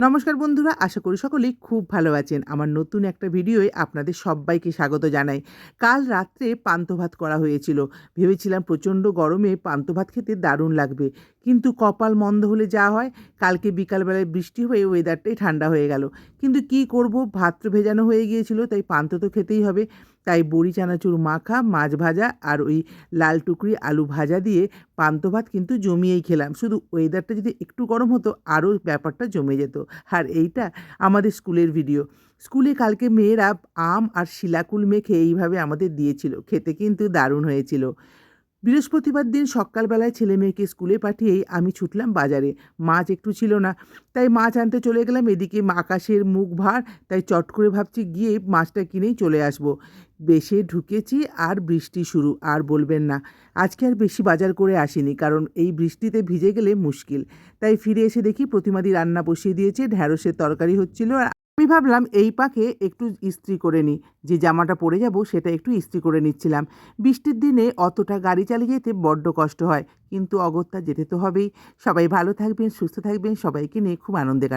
নমস্কার বন্ধুরা, আশা করি সকলেই খুব ভালো আছেন। আমার নতুন একটা ভিডিওয় আপনাদের সব্বাইকে স্বাগত জানাই। কাল রাত্রে পান্তা ভাত করা হয়েছিল। ভেবেছিলাম প্রচণ্ড গরমে পান্তা ভাত খেতে দারুণ লাগবে। কিন্তু কপাল মন্দ হলে যা হয়, কালকে বিকালবেলায় বৃষ্টি হয়ে ওয়েদারটাই ঠান্ডা হয়ে গেল। কিন্তু কি করব, ভাত তো ভেজানো হয়ে গিয়েছিল, তাই পান্তা তো খেতেই হবে। তাই বড়ি চানাচুর মাখা, মাছ ভাজা আর ওই লাল টুকরি আলু ভাজা দিয়ে পান্তা ভাত কিন্তু জমিয়েই খেলাম। শুধু ওয়েদারটা যদি একটু গরম হতো আরও ব্যাপারটা জমে যেত। আর এইটা আমাদের স্কুলের ভিডিও। স্কুলে কালকে মেয়েরা আম আর শিলাকুল মেখে এইভাবে আমাদের দিয়েছিল। খেতে কিন্তু দারুণ হয়েছিল। বৃহস্পতিবার দিন সকালবেলায় ছেলেমেয়েকে স্কুলে পাঠিয়েই আমি ছুটলাম বাজারে। মাছ একটু ছিল না, তাই মাছ আনতে চলে গেলাম। এদিকে আকাশের মুখ ভার, তাই চট করে ভাবছি গিয়ে মাছটা কিনেই চলে আসব। বেশে ঢুকেছি আর বৃষ্টি শুরু, আর বলবেন না। আজকে আর বেশি বাজার করে আসিনি, কারণ এই বৃষ্টিতে ভিজে গেলে মুশকিল। তাই ফিরে এসে দেখি প্রতিমাদি রান্না বসিয়ে দিয়েছে, ঢ্যাঁড়সের তরকারি হচ্ছিল। আর আমি ভাবলাম এই পাকে একটু ইস্ত্রি করে নিই, যে জামাটা পরে যাব সেটা একটু ইস্ত্রি করে নিচ্ছিলাম। বৃষ্টির দিনে অতটা গাড়ি চালিয়ে যেতে বড্ড কষ্ট হয়, কিন্তু অগত্যা যেতে তো হবেই। সবাই ভালো থাকবেন, সুস্থ থাকবেন, সবাইকে নিয়ে খুব আনন্দে